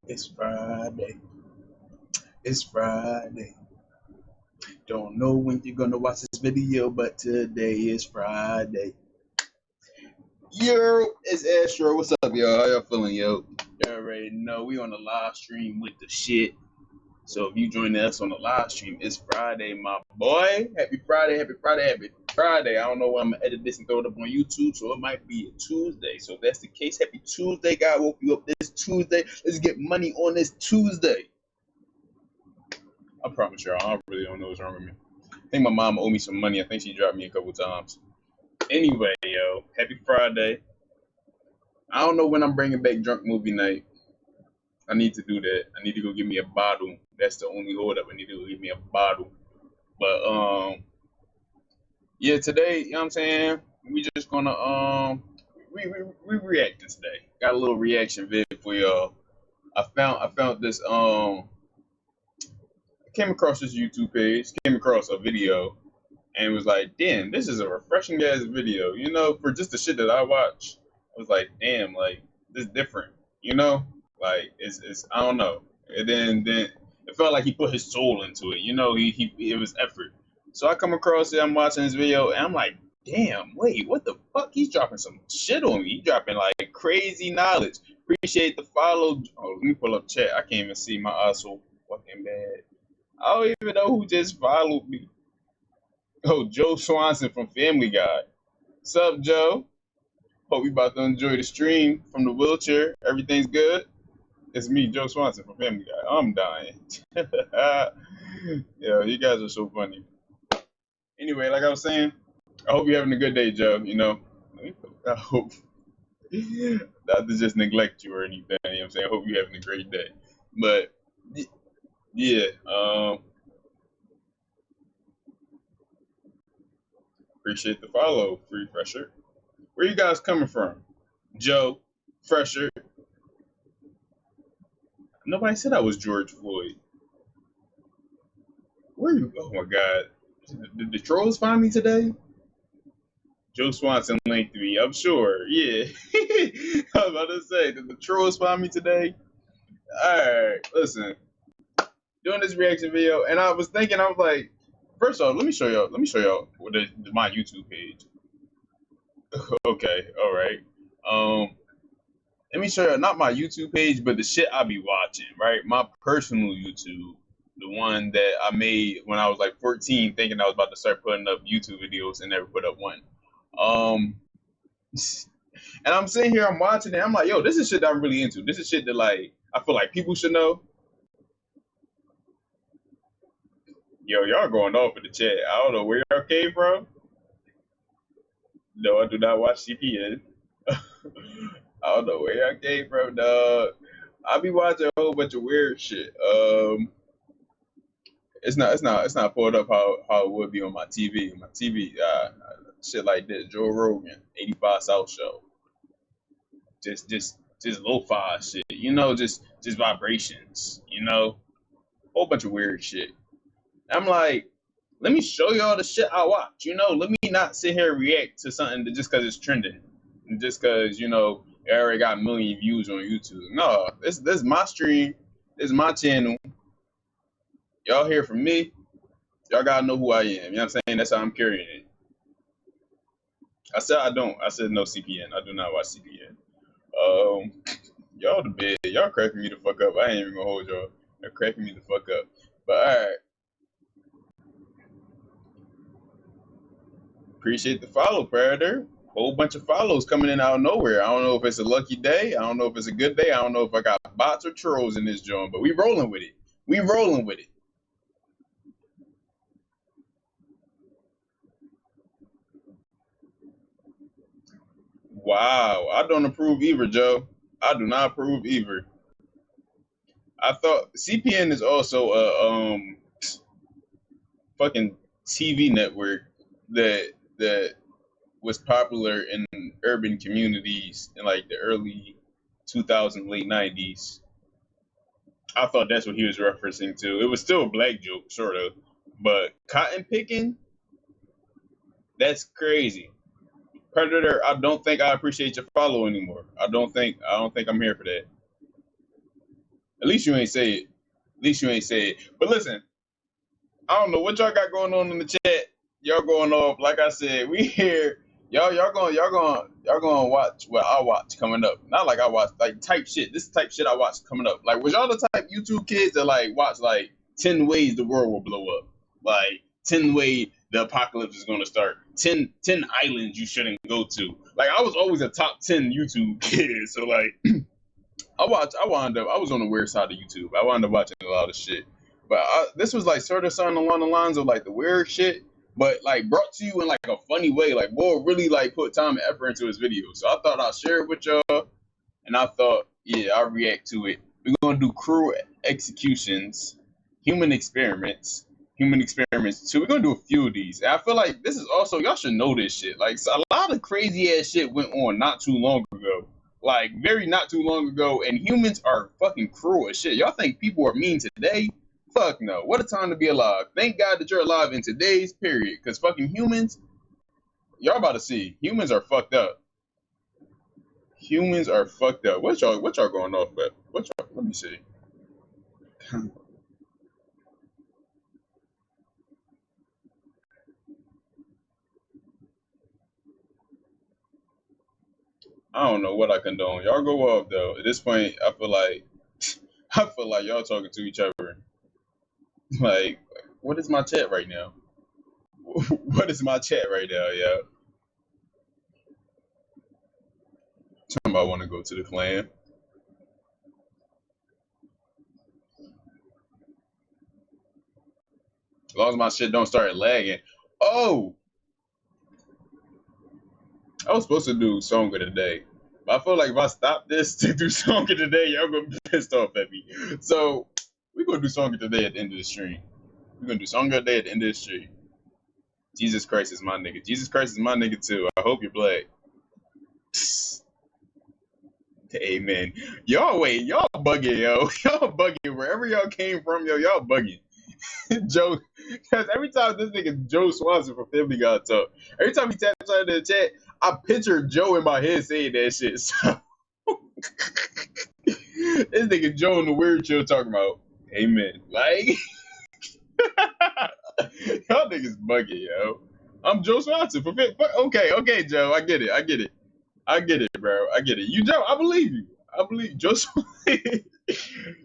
It's Friday. It's Friday. Don't know when you're gonna watch this video, but today is Friday. Yo, it's Astro. What's up, y'all? How y'all feeling, yo? You already know we on the live stream with the shit. So if you join us on the live stream, it's Friday, my boy. Happy Friday, happy Friday, happy Friday. I don't know when I'm gonna edit this and throw it up on YouTube, so it might be a Tuesday. So if that's the case, happy Tuesday. God woke you up this Tuesday. Let's get money on this Tuesday. I promise y'all, I really don't know what's wrong with me. I think my mom owed me some money. I think she dropped me a couple times. Anyway, yo, happy Friday. I don't know when I'm bringing back drunk movie night. I need to do that. I need to go get me a bottle. That's the only hold up. I need to go get me a bottle. But yeah, today, you know what I'm saying? We just gonna we reacting today. Got a little reaction vid for y'all. I found this came across this YouTube page, came across a video, and was like, damn, this is a refreshing ass video. You know, for just the shit that I watch, I was like, damn, like this different. You know, like it's I don't know. And then it felt like he put his soul into it. You know, he it was effort. So I come across it, I'm watching this video, and I'm like, damn, wait, what the fuck? He's dropping some shit on me. He's dropping like crazy knowledge. Appreciate the follow. Oh, let me pull up chat. I can't even see my eyes so fucking bad. I don't even know who just followed me. Oh, Joe Swanson from Family Guy. What's up, Joe? Hope you about to enjoy the stream from the wheelchair. Everything's good. It's me, Joe Swanson from Family Guy. I'm dying. Yeah, you guys are so funny. Anyway, like I was saying, I hope you're having a good day, Joe. You know, I hope not to just neglect you or anything. You know what I'm saying? I hope you're having a great day. But yeah, appreciate the follow, Free Fresher. Where you guys coming from? Joe, Fresher. Nobody said I was George Floyd. Where you? Oh my God! Did the trolls find me today? Joe Swanson linked me. I'm sure. Yeah. I was about to say, did the trolls find me today? All right. Listen, doing this reaction video, and I was thinking, I was like, first off, let me show y'all. Let me show y'all what my YouTube page. Okay. All right. Let me show you not my YouTube page, but the shit I be watching, right? My personal YouTube, the one that I made when I was like 14, thinking I was about to start putting up YouTube videos and never put up one. Um, and I'm sitting here, I'm watching it, I'm like, yo, this is shit that I'm really into. This is shit that like I feel like people should know. Yo, y'all going off in the chat. I don't know where y'all came from. No, I do not watch CPN. I don't know where y'all came from, dog. I be watching a whole bunch of weird shit. It's not pulled up how it would be on my TV. My TV, shit like this, Joe Rogan, 85 South Show, just lo-fi shit, you know, just vibrations, you know, whole bunch of weird shit. I'm like, let me show y'all the shit I watch, you know. Let me not sit here and react to something that just because it's trending, and just because you know it already got a million views on YouTube. No, this is my stream, this is my channel. Y'all hear from me. Y'all gotta know who I am. You know what I'm saying? That's how I'm carrying it. I said I don't. I said no CPN. I do not watch CPN. Um, y'all the bed. Y'all cracking me the fuck up. I ain't even gonna hold y'all. You're cracking me the fuck up. But all right. Appreciate the follow, Predator. Whole bunch of follows coming in out of nowhere. I don't know if it's a lucky day. I don't know if it's a good day. I don't know if I got bots or trolls in this joint, but we rolling with it. We rolling with it. Wow. I don't approve either, Joe. I do not approve either. I thought CPN is also a fucking TV network that was popular in urban communities in like the early 2000s, late 90s. I thought that's what he was referencing to. It was still a black joke, sort of, but cotton picking, that's crazy. Predator, I don't think I appreciate your follow anymore. I don't think I'm here for that. At least you ain't say it. At least you ain't say it. But listen, I don't know what y'all got going on in the chat. Y'all going off. Like I said, we here. Y'all going watch what I watch coming up. Not like I watch like type shit. This type shit I watch coming up. Like was y'all the type YouTube kids that like watch like 10 ways the world will blow up? Like 10 ways the apocalypse is gonna start. 10 islands you shouldn't go to. Like I was always a top 10 YouTube kid. So like I was on the weird side of YouTube. I wound up watching a lot of shit. But this was like sort of something along the lines of like the weird shit, but like brought to you in like a funny way. Like boy really like put time and effort into his video. So I thought I'd share it with y'all, and I thought, yeah, I'll react to it. We're gonna do crew executions, human experiments too. We're gonna do a few of these. And I feel like this is also y'all should know this shit. Like so a lot of crazy ass shit went on not too long ago. Like very not too long ago, and humans are fucking cruel as shit. Y'all think people are mean today? Fuck no. What a time to be alive. Thank God that you're alive in today's period. Cause fucking humans, y'all about to see. Humans are fucked up. Humans are fucked up. What y'all going off at? Let me see. I don't know what I condone. Y'all go off though. At this point, I feel like y'all talking to each other. Like, what is my chat right now? What is my chat right now, yo? Somebody want to go to the clan. As long as my shit don't start lagging. Oh, I was supposed to do song of the day. But I feel like if I stop this to do song of the day, y'all gonna be pissed off at me. So we're gonna do song of the day at the end of the stream. We're gonna do song of the day at the end of the stream. Jesus Christ is my nigga. Jesus Christ is my nigga too. I hope you're black. Amen. Y'all bugging, yo. Y'all bugging wherever y'all came from, yo. Y'all bugging. Joe, because every time this nigga Joe Swanson from Family Guy talk, every time he taps out in the chat, I picture Joe in my head saying that shit. So this nigga Joe in the weird chill talking about amen. Like y'all niggas bugging, yo. I'm Joe Swanson for okay, Joe. I get it, bro. I get it. You Joe, I believe you. I believe Joe Swanson.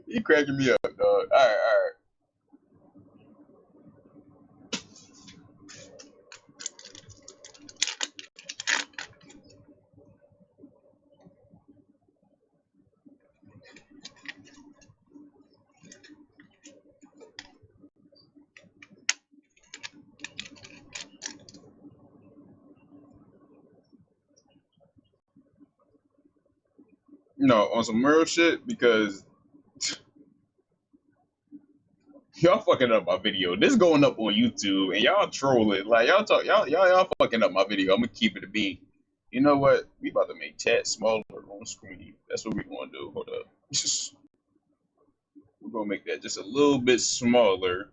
He cracking me up, dog. All right. No, on some real shit because y'all fucking up my video. This going up on YouTube and y'all trolling. Like y'all fucking up my video. I'm gonna keep it a bean. You know what? We about to make chat smaller on screen. That's what we gonna do. Hold up. We're gonna make that just a little bit smaller.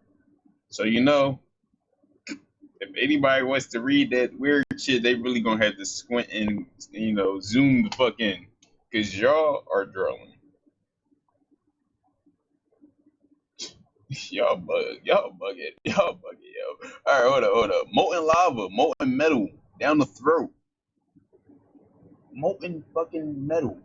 So you know, if anybody wants to read that weird shit, they really gonna have to squint and zoom the fuck in. Cause y'all are drawing. Y'all bugging, yo. All right, hold up. Molten lava, molten metal down the throat. Molten fucking metal.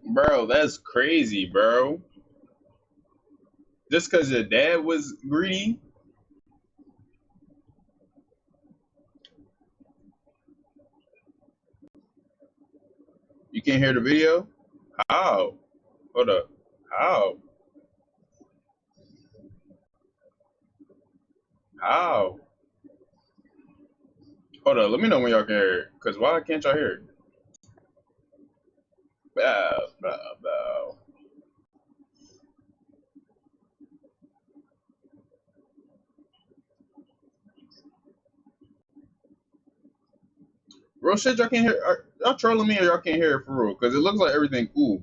Bro, that's crazy, bro. Just because your dad was greedy. You can't hear the video? How? Hold up. How? How? Hold up. Let me know when y'all can hear it. Cause why can't y'all hear it? Bow, bow, bow. Real shit, y'all can't hear. Y'all trolling me or y'all can't hear it for real? Cause it looks like everything cool.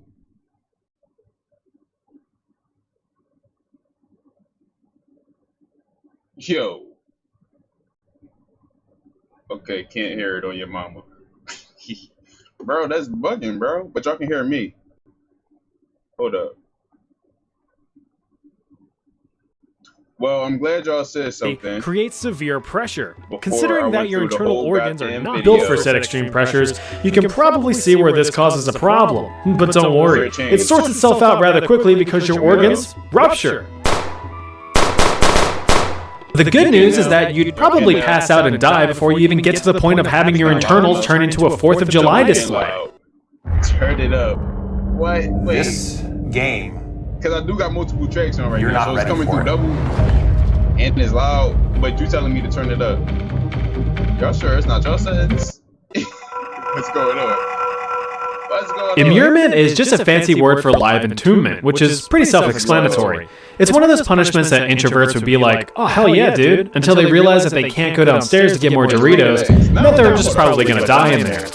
Yo. Okay, can't hear it on your mama. Bro, that's bugging, bro. But y'all can hear me. Hold up. Well, I'm glad y'all said something. Creates severe pressure. Before I Considering that went your through the internal whole organs are goddamn not video. built for said extreme pressures, you can probably see where this causes a problem. But don't worry, it sorts itself out rather quickly because your organs rupture. The good news is that you'd probably pass out and die before you even get to the point of having your internals turn into a 4th of July display. Turn it up. What? Wait. This game. Because I do got multiple tracks on right You're now, not so it's ready coming for through it. double and it's loud, but you telling me to turn it up. Y'all sure it's not y'all settings? What's going on? What's going on? Immurement is just a fancy word for live entombment, which is pretty self-explanatory. It's one of those punishments that introverts would be like, oh hell yeah dude, until they realize that they can't go downstairs to get more Doritos, and that they're just probably gonna die in there.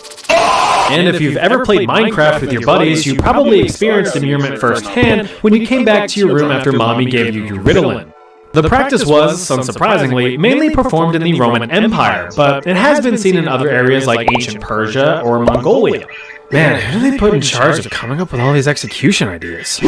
And if you've ever played Minecraft with your buddies, you probably experienced immurement firsthand when you came back to your room after mommy gave you your Ritalin. The practice was, unsurprisingly, mainly performed in the Roman Empire, but it has been seen in other areas like ancient Persia or Mongolia. Man, who do they put in charge of coming up with all these execution ideas?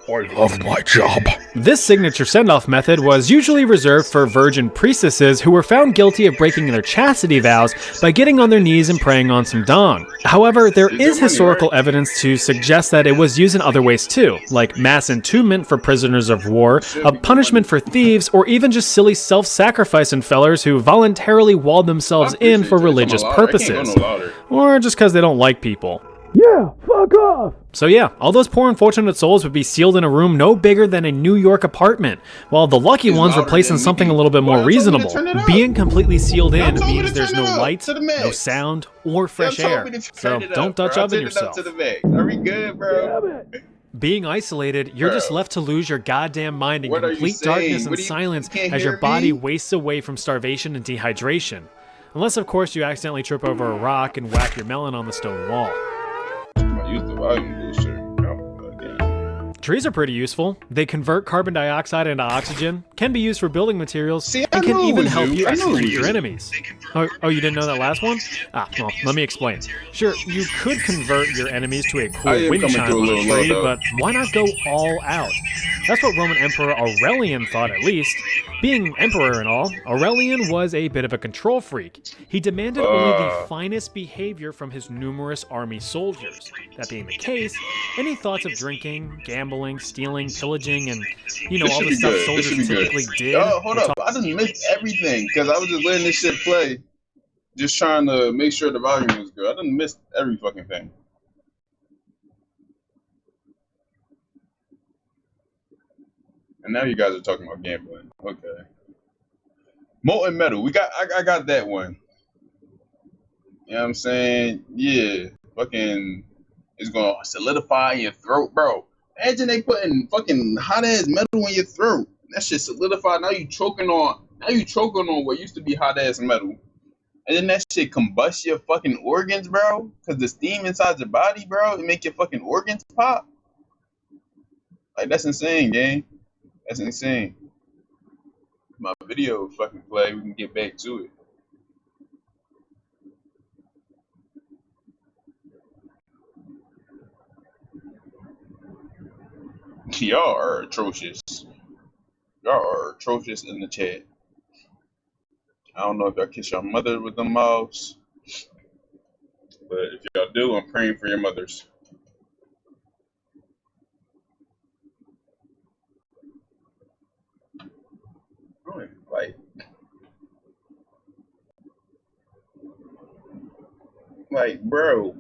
I love my job. This signature send-off method was usually reserved for virgin priestesses who were found guilty of breaking their chastity vows by getting on their knees and praying on some dong. However, there is historical evidence to suggest that it was used in other ways too, like mass entombment for prisoners of war, a punishment for thieves, or even just silly self-sacrificing fellers who voluntarily walled themselves in for religious purposes. Or just because they don't like people. Yeah, fuck off! So yeah, all those poor unfortunate souls would be sealed in a room no bigger than a New York apartment, while the lucky ones were placed in something a little bit more reasonable. Being completely sealed in means there's no light, no sound, or fresh air. So don't Dutch oven yourself. Are we good, bro? Being isolated, you're just left to lose your goddamn mind in complete darkness and silence as your body wastes away from starvation and dehydration. Unless, of course, you accidentally trip over a rock and whack your melon on the stone wall. Use the volume booster. Trees are pretty useful. They convert carbon dioxide into oxygen, can be used for building materials, and can even help you execute your enemies. Oh, you didn't know that last one? Well, let me explain. Sure, you could convert your enemies to a cool wind chime on a tree, but why not go all out? That's what Roman Emperor Aurelian thought, at least. Being emperor and all, Aurelian was a bit of a control freak. He demanded only the finest behavior from his numerous army soldiers. That being the case, any thoughts of drinking, gambling, stealing, pillaging, and, all the stuff soldiers typically did. Oh, hold up. I just missed everything because I was just letting this shit play. Just trying to make sure the volume was good. I done missed every fucking thing. And now you guys are talking about gambling. Okay. Molten metal. I got that one. You know what I'm saying? Yeah. Fucking it's gonna solidify in your throat, bro. Imagine they putting fucking hot ass metal in your throat. That shit solidified. Now you choking on what used to be hot ass metal. And then that shit combust your fucking organs, bro. Cause the steam inside your body, bro, it make your fucking organs pop. Like that's insane, gang. That's insane. My video fucking play, we can get back to it. Y'all are atrocious. Y'all are atrocious in the chat. I don't know if y'all kiss your mother with them mouths, but if y'all do, I'm praying for your mothers. Like, bro,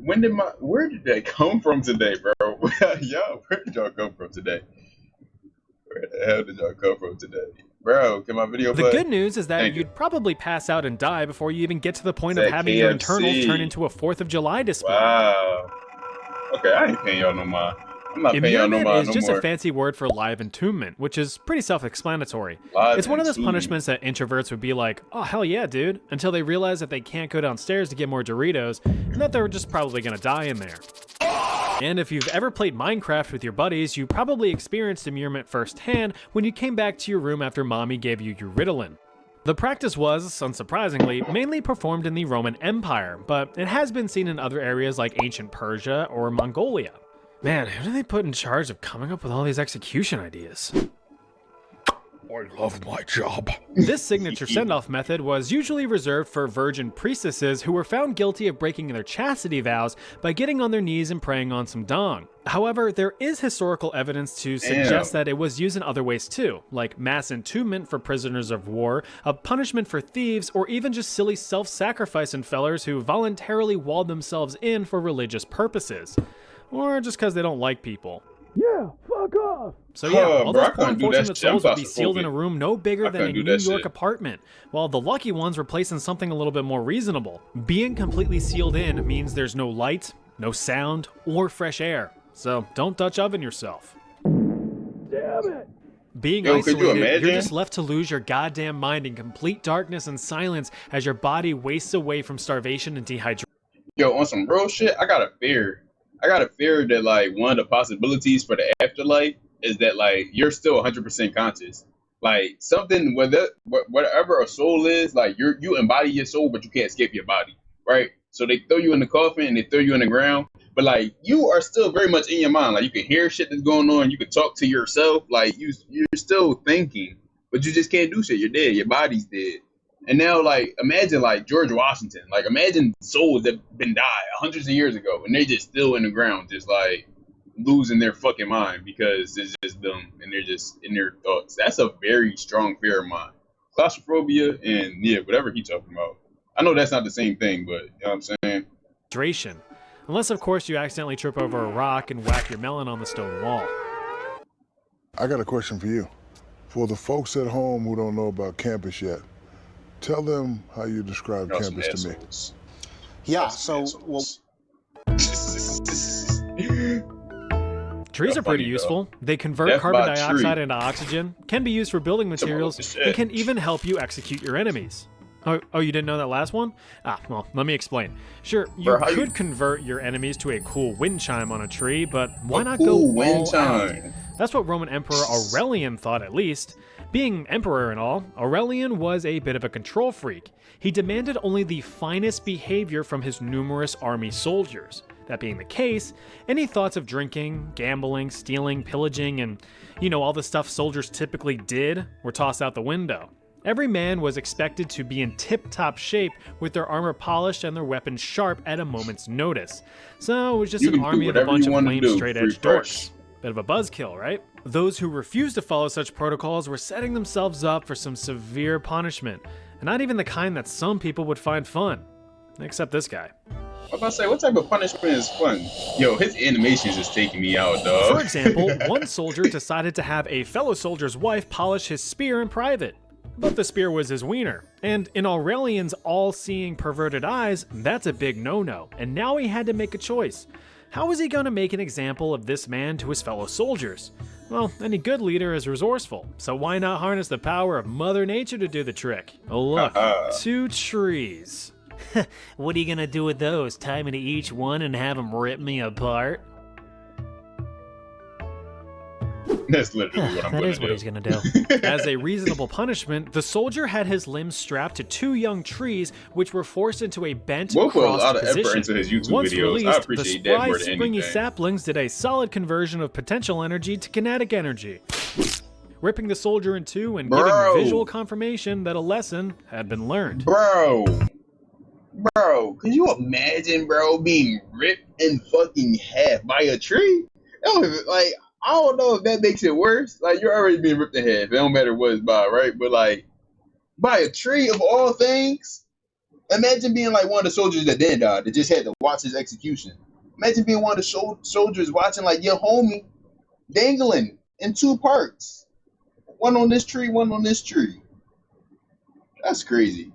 where did that come from today, bro? Yo, where did y'all come from today? Where the hell did y'all come from today? Bro, can my video The play? good news is that Thank you. you'd probably pass out and die before you even get to the point of That having your KFC. internals turn into a 4th of July display. Wow. Okay, I ain't paying y'all no mind. I'm not paying y'all no Immurement mind is no just more. a fancy word for live entombment, which is pretty self-explanatory. Live It's one of those entombment. punishments that introverts would be like, oh hell yeah dude, until they realize that they can't go downstairs to get more Doritos, and that they're just probably gonna die in there. And if you've ever played Minecraft with your buddies, you probably experienced immurement firsthand when you came back to your room after mommy gave you your Ritalin. The practice was, unsurprisingly, mainly performed in the Roman Empire, but it has been seen in other areas like ancient Persia or Mongolia. Man, who do they put in charge of coming up with all these execution ideas? I love my job. This signature send-off method was usually reserved for virgin priestesses who were found guilty of breaking their chastity vows by getting on their knees and praying on some dong. However, there is historical evidence to suggest that it was used in other ways too, like mass entombment for prisoners of war, a punishment for thieves, or even just silly self-sacrificing fellers who voluntarily walled themselves in for religious purposes. Or just because they don't like people. Yeah, fuck off! So yeah, all bro, those I poor couldn't do that unfortunate shit. I'm souls would be sealed in a claustrophobic. room no bigger I than a couldn't do New that York shit. apartment, while the lucky ones were placed in something a little bit more reasonable. Being completely sealed in means there's no light, no sound, or fresh air. So don't Dutch oven yourself. Damn it! Being Yo, could you isolated, you're imagine? just left to lose your goddamn mind in complete darkness and silence as your body wastes away from starvation and dehydration. Yo, on some real shit, I got a fear. I got a fear that like one of the possibilities for the afterlife is that like you're still 100% conscious. Like something whatever a soul is, like you embody your soul, but you can't escape your body, right? So they throw you in the coffin and they throw you in the ground, but like you are still very much in your mind. Like you can hear shit that's going on, you can talk to yourself, like you're still thinking, but you just can't do shit. You're dead. Your body's dead. And now, like, imagine, like, George Washington. Like, imagine souls that been died hundreds of years ago, and they just still in the ground, just, like, losing their fucking mind because it's just them, and they're just in their thoughts. That's a very strong fear of mine. Claustrophobia and, yeah, whatever he talking about. I know that's not the same thing, but, you know what I'm saying? Hydration. Unless, of course, you accidentally trip over a rock and whack your melon on the stone wall. I got a question for you. For the folks at home who don't know about campus yet, tell them how you describe Y'all some campus to me. assholes. Yeah, Y'all so, some well, assholes. Trees Yeah, are pretty funny, useful. They convert Death carbon by dioxide tree. into oxygen, can be used for building materials, shit. and can even help you execute your enemies. Oh, you didn't know that last one? Well, let me explain. Sure, you Bro, how could you- convert your enemies to a cool wind chime on a tree, but why not go Ooh, wind all out? chime. That's what Roman Emperor Aurelian thought, at least. Being emperor and all, Aurelian was a bit of a control freak. He demanded only the finest behavior from his numerous army soldiers. That being the case, any thoughts of drinking, gambling, stealing, pillaging, and, all the stuff soldiers typically did were tossed out the window. Every man was expected to be in tip-top shape with their armor polished and their weapons sharp at a moment's notice. So it was just You an can do army of a whatever bunch you of wanna lame do, straight-edge free fresh. dorks. Bit of a buzzkill, right? Those who refused to follow such protocols were setting themselves up for some severe punishment, and not even the kind that some people would find fun. Except this guy. I'm about to say, what type of punishment is fun? Yo, his animations is taking me out, dog. For example, one soldier decided to have a fellow soldier's wife polish his spear in private. But the spear was his wiener, and in Aurelian's all-seeing perverted eyes, that's a big no-no, and now he had to make a choice. How was he going to make an example of this man to his fellow soldiers? Well, any good leader is resourceful, so why not harness the power of Mother Nature to do the trick? Oh look, 2 trees. What are you gonna do with those? Tie me to each one and have them rip me apart? That's literally what I'm That gonna is what do. he's gonna do. As a reasonable punishment, the soldier had his limbs strapped to 2 young trees, which were forced into a bent, Will put a lot crossed of effort position. into his YouTube Once videos. I released, the appreciate that spry, more than springy anything. saplings did a solid conversion of potential energy to kinetic energy, ripping the soldier in two and giving Bro. visual confirmation that a lesson had been learned. Bro, could you imagine, bro, being ripped in fucking half by a tree? That was, like, I don't know if that makes it worse. Like, you're already being ripped in half. It don't matter what it's by, right? But, like, by a tree of all things? Imagine being like one of the soldiers that didn't die, that just had to watch his execution. Imagine being one of the soldiers watching like your homie dangling in two parts. One on this tree, one on this tree. That's crazy.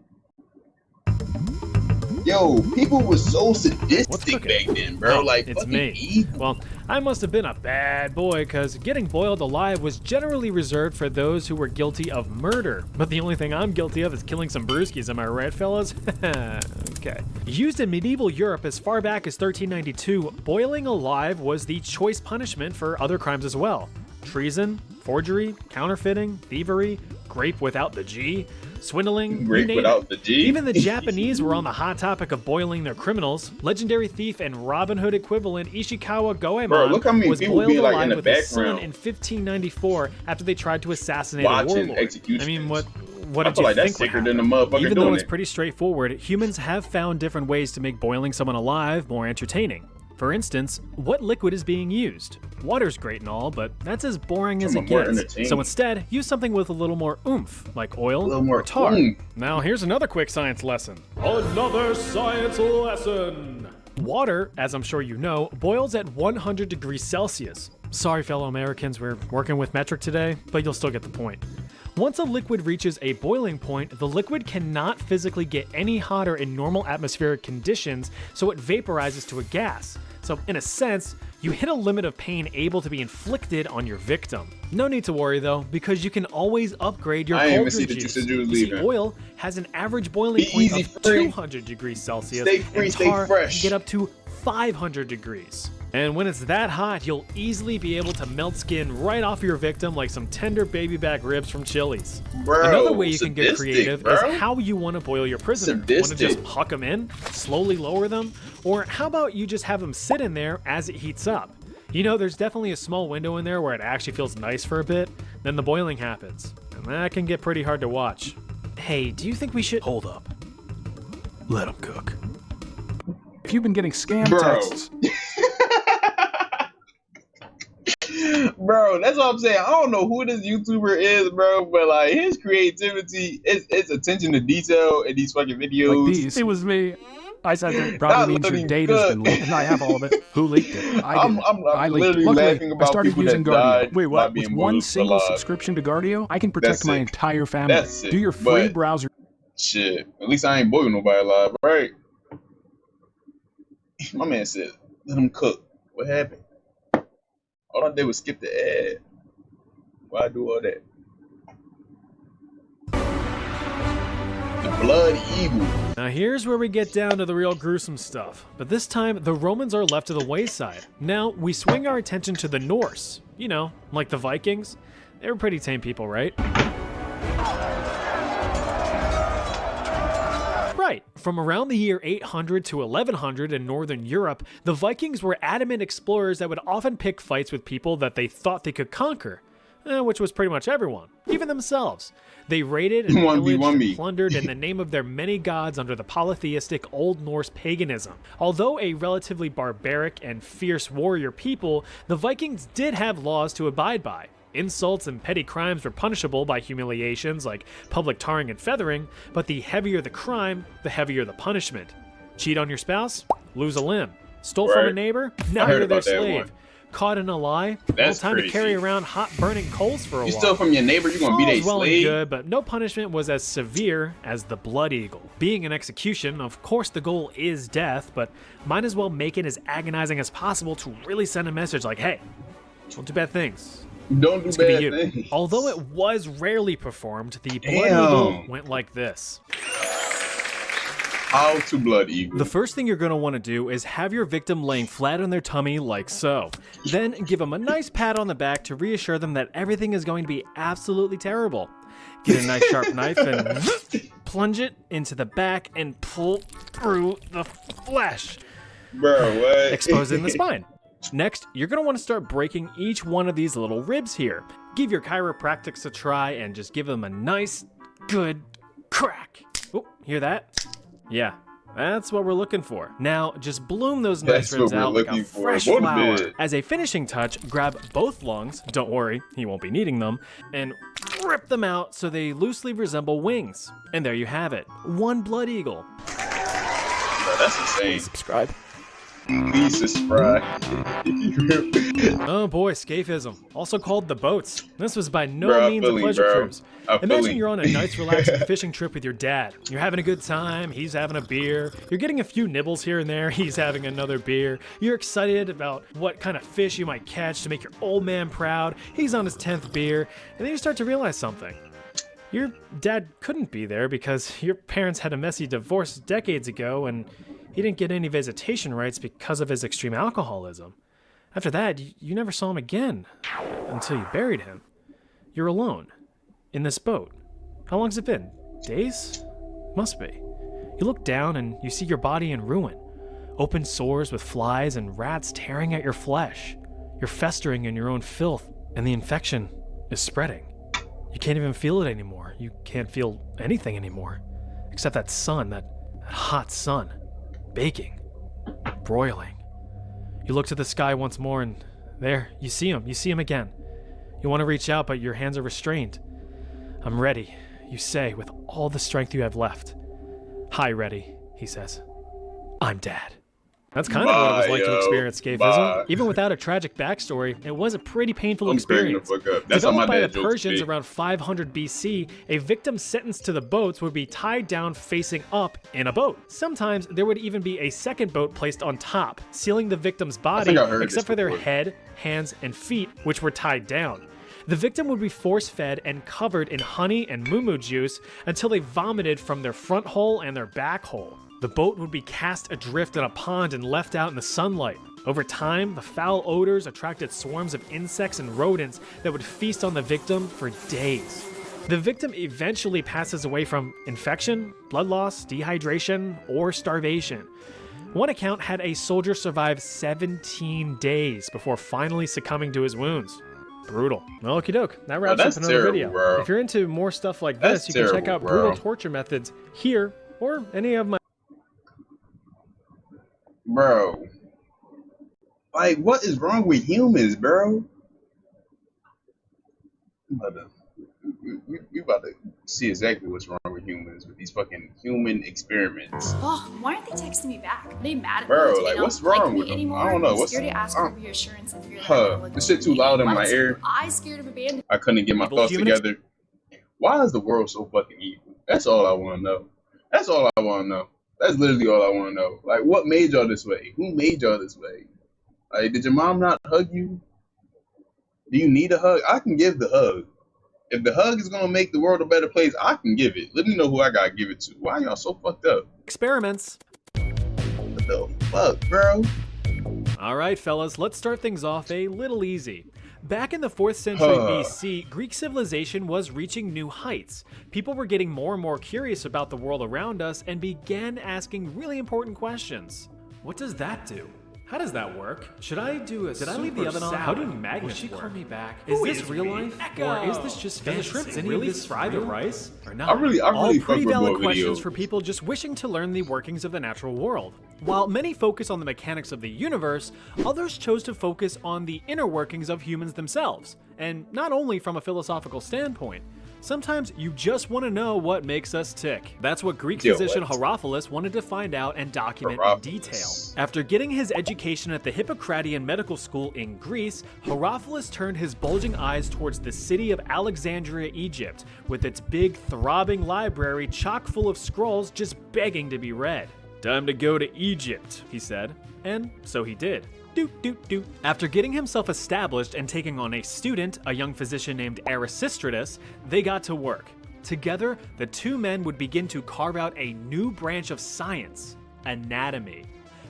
Yo, people were so sadistic back then, bro. Oh, like, it's fucking me. evil. Well, I must have been a bad boy, because getting boiled alive was generally reserved for those who were guilty of murder. But the only thing I'm guilty of is killing some brewskis, am I right, fellas? Okay. Used in medieval Europe as far back as 1392, boiling alive was the choice punishment for other crimes as well. Treason, forgery, counterfeiting, thievery, grape without the G, swindling, Grape you name without it. the G? Even the Japanese were on the hot topic of boiling their criminals. Legendary thief and Robin Hood equivalent Ishikawa Bro, look how Goemon many was people boiled be, like, in alive the with his son background. in 1594 after they tried to assassinate a Watching warlord. executions. I mean, what I did feel you like that's think would sicker than the happen? motherfucker Even though doing it's it. pretty straightforward, humans have found different ways to make boiling someone alive more entertaining. For instance, what liquid is being used? Water's great and all, but that's as boring as it more gets. entertaining. So instead, use something with a little more oomph, like oil A little more or tar. oomph. Now here's another quick science lesson. Another science lesson! Water, as I'm sure you know, boils at 100 degrees Celsius. Sorry, fellow Americans, we're working with metric today, but you'll still get the point. Once a liquid reaches a boiling point, the liquid cannot physically get any hotter in normal atmospheric conditions, so it vaporizes to a gas. So in a sense, you hit a limit of pain able to be inflicted on your victim. No need to worry though, because you can always upgrade your I didn't even cauldron see that you juice. said you was You see, leaving. oil has an average boiling Be point easy, of free. 200 degrees Celsius, Stay free, and stay tar fresh. can get up to 500 degrees. And when it's that hot, you'll easily be able to melt skin right off your victim like some tender baby back ribs from Chili's. Bro, Another way you can get sadistic, creative bro. is how you want to boil your prisoner. Want to Sadistic. just huck them in, slowly lower them, or how about you just have them sit in there as it heats up? You know, there's definitely a small window in there where it actually feels nice for a bit, then the boiling happens, and that can get pretty hard to watch. Hey, do you think we should— Hold up. Let him cook. If you've been getting scam Bro. texts, Bro, that's what I'm saying. I don't know who this YouTuber is, bro, but like his creativity, his attention to detail in these fucking videos. like these, it was me. I said that Not probably means your looking data's been good. leaked, and I have all of it. Who leaked it? I I'm did. literally I leaked it. laughing Luckily, I about started people using that Guardio. died Wait, by what? being With one boiled single alive. subscription to Guardio, I can protect That's my sick. entire family. That's sick, Do your free but- browser. Shit. At least I ain't boiling nobody alive, right? My man said, let him cook. What happened? All I did was skip the ad. Why do all that? The Blood Eagle. Now here's where we get down to the real gruesome stuff, but this time the Romans are left to the wayside. Now we swing our attention to the Norse. You know, like the Vikings. They were pretty tame people, right? Right. From around the year 800 to 1100 in Northern Europe, the Vikings were adamant explorers that would often pick fights with people that they thought they could conquer. Which was pretty much everyone, even themselves. They raided and 1v1 pillaged me. and plundered in the name of their many gods under the polytheistic Old Norse paganism. Although a relatively barbaric and fierce warrior people, the Vikings did have laws to abide by. Insults and petty crimes were punishable by humiliations like public tarring and feathering, but the heavier the crime, the heavier the punishment. Cheat on your spouse? Lose a limb. Stole from a Right. neighbor? Now heard you're their about that slave. one. Caught in a lie? That's well, time to carry crazy. around hot burning coals for a You while. steal from your neighbor, you gonna be All's their well and slave? good, but no punishment was as severe as the Blood Eagle. Being an execution, of course the goal is death, but might as well make it as agonizing as possible to really send a message like, hey, don't do bad things. Don't do It's gonna bad be you. things. Although it was rarely performed, the Blood Damn. Eagle went like this. How to Blood Eagle. The first thing you're going to want to do is have your victim laying flat on their tummy like so. Then give them a nice pat on the back to reassure them that everything is going to be absolutely terrible. Get a nice sharp knife and plunge it into the back and pull through the flesh, Bro, what? exposing the spine. Next, you're going to want to start breaking each one of these little ribs here. Give your chiropractics a try and just give them a nice, good crack. Oh, hear that? Yeah, that's what we're looking for. Now, just bloom those nice That's what ribs we're out like a looking for. fresh What a flower. bit. As a finishing touch, grab both lungs, don't worry, he won't be needing them, and rip them out so they loosely resemble wings. And there you have it, one Blood Eagle. That's insane. Subscribe. Please subscribe. Oh boy, scaphism, also called the boats. This was by no Bro, I means feel a you, pleasure bro. cruise. I feel Imagine you. you're on a nice, relaxing fishing trip with your dad. You're having a good time, he's having a beer. You're getting a few nibbles here and there, he's having another beer. You're excited about what kind of fish you might catch to make your old man proud. He's on his 10th beer, and then you start to realize something. Your dad couldn't be there because your parents had a messy divorce decades ago, and he didn't get any visitation rights because of his extreme alcoholism. After that, you never saw him again until you buried him. You're alone in this boat. How long's it been? Days? Must be. You look down and you see your body in ruin. Open sores with flies and rats tearing at your flesh. You're festering in your own filth, and the infection is spreading. You can't even feel it anymore. You can't feel anything anymore. Except that sun, that hot sun. Baking. Broiling. You look to the sky once more and there, you see him. You see him again. You want to reach out, but your hands are restrained. I'm ready, you say, with all the strength you have left. Hi, ready, he says. I'm Dad. That's kind of what it was like to experience scaphism. Bye. Even without a tragic backstory, it was a pretty painful I'm cracking the experience. fuck up. That's how my Developed by dad the jokes Persians be. around 500 BC, a victim sentenced to the boats would be tied down facing up in a boat. Sometimes there would even be a second boat placed on top, sealing the victim's body think I heard except this for their before. head, hands, and feet, which were tied down. The victim would be force-fed and covered in honey and moo juice until they vomited from their front hole and their back hole. The boat would be cast adrift in a pond and left out in the sunlight. Over time, the foul odors attracted swarms of insects and rodents that would feast on the victim for days. The victim eventually passes away from infection, blood loss, dehydration, or starvation. One account had a soldier survive 17 days before finally succumbing to his wounds. Brutal. Okie doke. That wraps up that's another terrible, video. bro. If you're into more stuff like this, That's you can check terrible, out brutal bro. torture methods here or any of my Bro. Like, what is wrong with humans, bro? We about to see exactly what's wrong with humans with these fucking human experiments. Oh, why aren't they texting me back? Are they mad at Bro, me? Do they like, not what's like wrong me with them? anymore? I don't know. I'm What's scared to ask uh, for reassurance and fear that Huh, they'll look this shit at too me. loud in Why my was ear. I scared of abandonment? I couldn't get my Evil thoughts human together. Why is the world so fucking evil? That's all I want to know. That's all I want to know. That's literally all I want to know. Like, what made y'all this way? Who made y'all this way? Like, did your mom not hug you? Do you need a hug? I can give the hug. If the hug is gonna make the world a better place, I can give it. Let me know who I gotta give it to. Why y'all so fucked up? experiments. What the fuck, bro? All right, fellas, let's start things off a little easy. Back in the 4th century BC, Greek civilization was reaching new heights. People were getting more and more curious about the world around us and began asking really important questions. What does that do? How does that work? Should I leave the oven on? How do magnets work? Will she call me back? Is this real life? Or is this just fantasy? Shrimps any really of this fry the rice? Or not? I really All fuck pretty with valid more questions videos. for people just wishing to learn the workings of the natural world. While many focus on the mechanics of the universe, others chose to focus on the inner workings of humans themselves, and not only from a philosophical standpoint. Sometimes you just want to know what makes us tick. That's what Greek Yo, physician what? Herophilus wanted to find out and document in Herophilus. detail. After getting his education at the Hippocratean medical school in Greece, Herophilus turned his bulging eyes towards the city of Alexandria, Egypt, with its big, throbbing library chock full of scrolls just begging to be read. Time to go to Egypt, he said. And so he did. Doot, doot, doot. After getting himself established and taking on a student, a young physician named Erasistratus, they got to work. Together, the two men would begin to carve out a new branch of science, anatomy.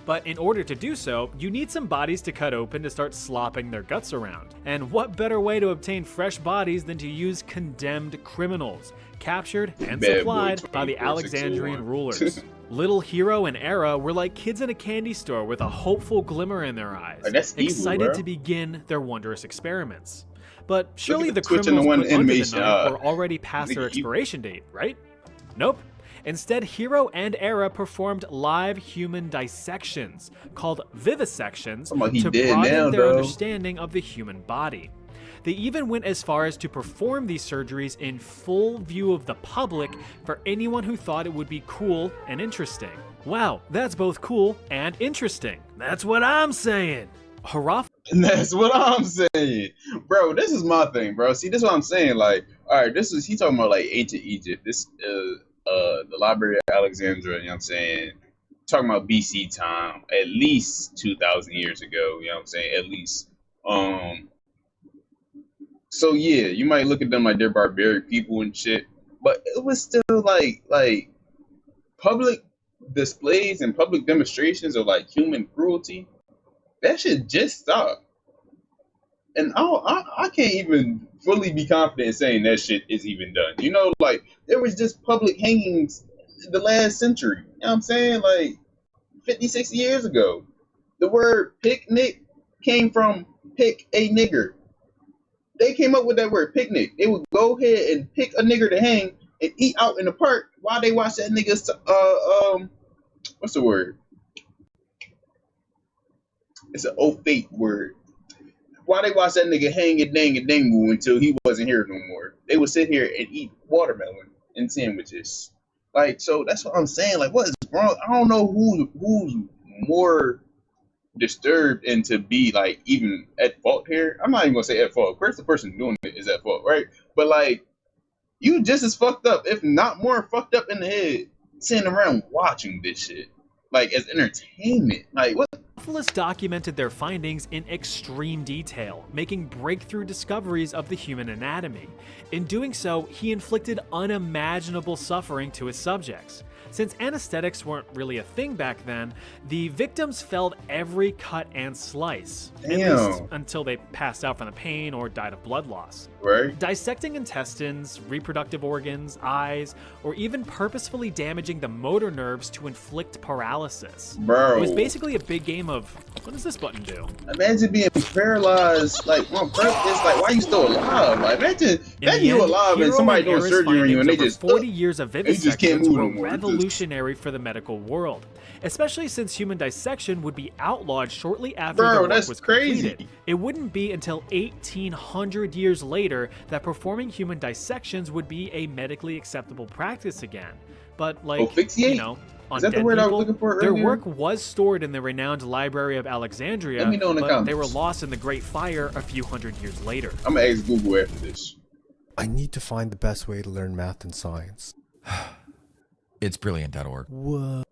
But in order to do so, you need some bodies to cut open to start slopping their guts around. And what better way to obtain fresh bodies than to use condemned criminals, captured and Bad boy supplied by the 24, Alexandrian 601. rulers. Little Hero and Era were like kids in a candy store with a hopeful glimmer in their eyes, Like, that's evil, excited bro. to begin their wondrous experiments. But surely at the the Twitch criminals and the put one under the animation, knife were already past their nigga, you- expiration date, right? Nope. Instead, Hero and Era performed live human dissections, called vivisections, Talking about he to dead broaden now, their though. understanding of the human body. They even went as far as to perform these surgeries in full view of the public for anyone who thought it would be cool and interesting. Wow, that's both cool and interesting. That's what I'm saying. Hurrah. And that's what I'm saying. Bro, this is my thing, bro. See, this is what I'm saying. Like, all right, he talking about like ancient Egypt. This the Library of Alexandria, you know what I'm saying? Talking about BC time, at least 2,000 years ago, you know what I'm saying? At least. So yeah, you might look at them like they're barbaric people and shit, but it was still like public displays and public demonstrations of like human cruelty. That shit just stopped. And I can't even fully be confident in saying that shit is even done. You know, like, there was just public hangings the last century. You know what I'm saying? Like, 50, 60 years ago. The word picnic came from pick a nigger. They came up with that word, picnic. They would go ahead and pick a nigger to hang and eat out in the park while they watch that nigga's, what's the word? It's an old fate word. While they watch that nigga hang and dang and dangle until he wasn't here no more, they would sit here and eat watermelon and sandwiches. Like, so that's what I'm saying. Like, what is wrong? I don't know who's more disturbed and to be like even at fault here. I'm not even gonna say at fault. First, the person doing it is at fault, right? But like, you just as fucked up, if not more fucked up in the head, sitting around watching this shit, like, as entertainment. Like, what? Theophilus documented their findings in extreme detail, making breakthrough discoveries of the human anatomy. In doing so, he inflicted unimaginable suffering to his subjects. Since anesthetics weren't really a thing back then, the victims felt every cut and slice, at least until they passed out from the pain or died of blood loss. Right. Dissecting intestines, reproductive organs, eyes, or even purposefully damaging the motor nerves to inflict paralysis. Bro. It was basically a big game of, what does this button do? Imagine being paralyzed, like, on purpose. Like, why are you still alive? Like, imagine you alive and somebody doing surgery on you and they just 40 years of vivisections move were no more. revolutionary for the medical world, especially since human dissection would be outlawed shortly after Bro, the work that's was crazy. completed. It wouldn't be until 1800 years later that performing human dissections would be a medically acceptable practice again. But like, Officiate? you know, on Is that dead the word I was people, looking for their earlier? work was stored in the renowned Library of Alexandria, Let me know in the but comments. they were lost in the Great Fire a few hundred years later. I'm gonna ask Google after this. I need to find the best way to learn math and science. It's brilliant.org. Whoa.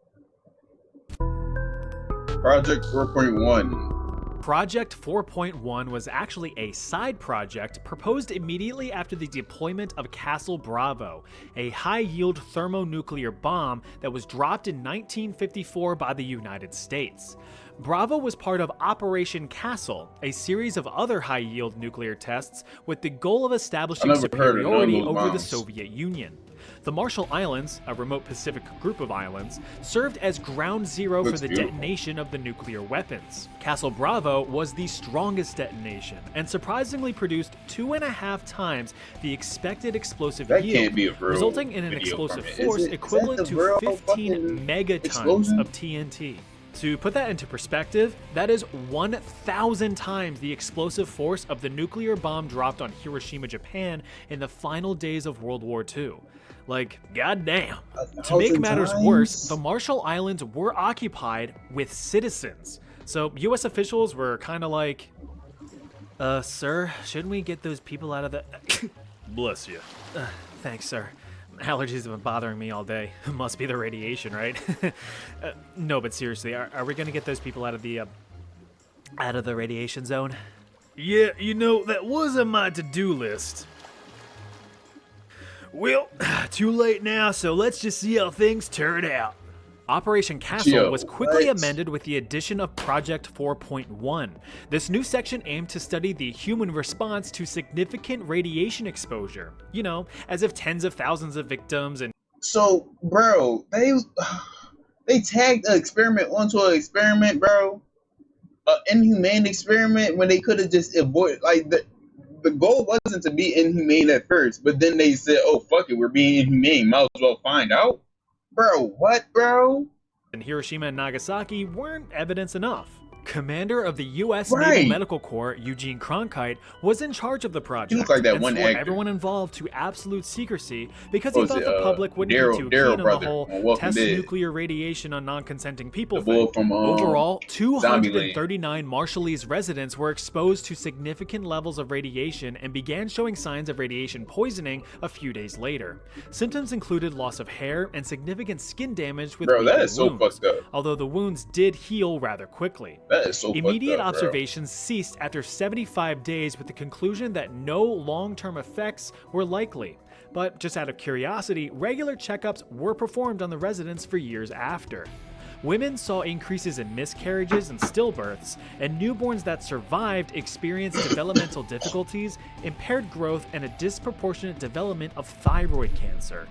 Project 4.1. Project 4.1 was actually a side project proposed immediately after the deployment of Castle Bravo, a high-yield thermonuclear bomb that was dropped in 1954 by the United States. Bravo was part of Operation Castle, a series of other high-yield nuclear tests with the goal of establishing never heard of none of superiority those over the bombs. Soviet Union. The Marshall Islands, a remote Pacific group of islands, served as ground zero Looks for the beautiful. detonation of the nuclear weapons. Castle Bravo was the strongest detonation and surprisingly produced 2.5 times the expected explosive That yield, can't be a real resulting in an video explosive from it. force Is that equivalent the to real 15 fucking megatons explosion? of TNT. To put that into perspective, that is 1,000 times the explosive force of the nuclear bomb dropped on Hiroshima, Japan in the final days of World War II. Like, goddamn. To make 1,000 matters times? worse, the Marshall Islands were occupied with citizens. So US officials were kind of like, sir, shouldn't we get those people out of the... Bless you. Thanks, sir. Allergies have been bothering me all day. Must be the radiation, right? No, but seriously, are we gonna get those people out of the radiation zone? Yeah, you know, that was on my to-do list. Well, too late now, so let's just see how things turn out. Operation Castle Yo, was quickly what? amended with the addition of Project 4.1. This new section aimed to study the human response to significant radiation exposure. You know, as if tens of thousands of victims and So, bro, they tagged an experiment onto an experiment, bro. An inhumane experiment when they could have just avoided. Like, the goal wasn't to be inhumane at first, but then they said, "Oh fuck it, we're being inhumane. Might as well find out." Bro, what, bro? Hiroshima and Nagasaki weren't evidence enough. Commander of the U.S. Right. Naval Medical Corps, Eugene Cronkite, was in charge of the project looked like that and one swore actor. everyone involved to absolute secrecy because What he was thought it, the public wouldn't Daryl- be too Daryl keen on the brother whole on Walking test Dead. nuclear radiation on non-consenting people The boy thing. from, Overall, Zombieland. 239 Marshallese residents were exposed to significant levels of radiation and began showing signs of radiation poisoning a few days later. Symptoms included loss of hair and significant skin damage with Bro, that weeping is so wounds, fucked up. although the wounds did heal rather quickly. That is so Immediate fucked up, bro. observations ceased after 75 days with the conclusion that no long-term effects were likely. But just out of curiosity, regular checkups were performed on the residents for years after. Women saw increases in miscarriages and stillbirths, and newborns that survived experienced developmental difficulties, impaired growth, and a disproportionate development of thyroid cancer.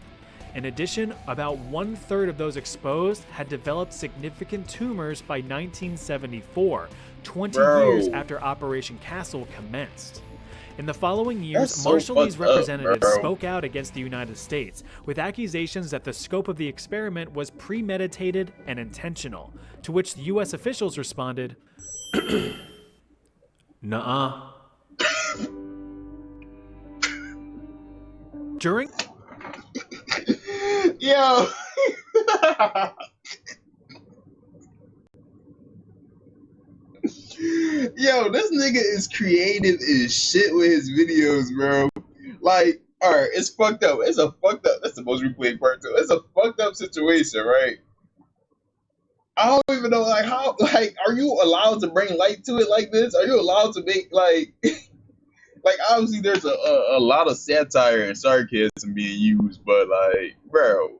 In addition, about 1/3 of those exposed had developed significant tumors by 1974, 20 Bro. years after Operation Castle commenced. In the following years, That's so Marshallese fucked up, representatives bro. spoke out against the United States, with accusations that the scope of the experiment was premeditated and intentional, to which the U.S. officials responded, "Nuh-uh." During Yo. Yo, this nigga is creative as shit with his videos, bro. Like, alright, it's fucked up. It's a fucked up. That's the most replayed part too. It's a fucked up situation, right? I don't even know, like, how, like, are you allowed to bring light to it like this? Are you allowed to make, like, like, obviously there's a lot of satire and sarcasm being used, but, like, bro,